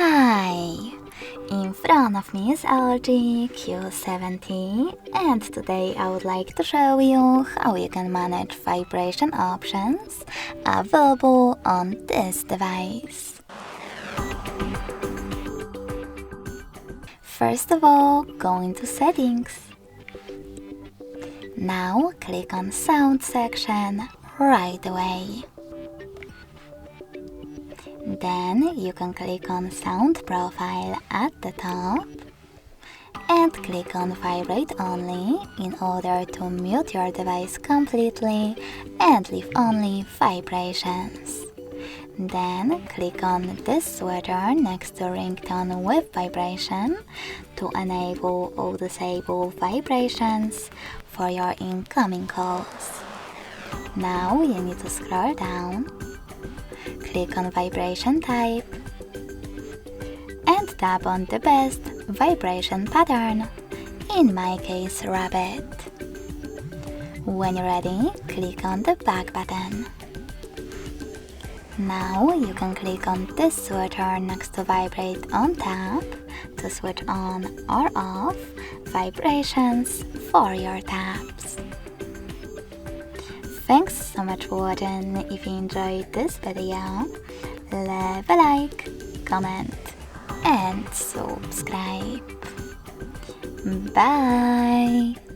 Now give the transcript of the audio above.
Hi! In front of me is LG Q70 and today I would like to show you how you can manage vibration options available on this device. First of all, go into Settings. Now click on Sound section right away. Then you can click on Sound Profile at the top and click on Vibrate Only in order to mute your device completely and leave only vibrations. Then click on this switcher next to Ringtone with Vibration to enable or disable vibrations for your incoming calls. Now you need to scroll down, click on Vibration Type and tap on the best vibration pattern, in my case Rabbit. When you're ready, click on the back button. Now you can click on this switcher next to Vibrate on tap to switch on or off vibrations for your taps. Thanks so much for watching. If you enjoyed this video, leave a like, comment and subscribe. Bye!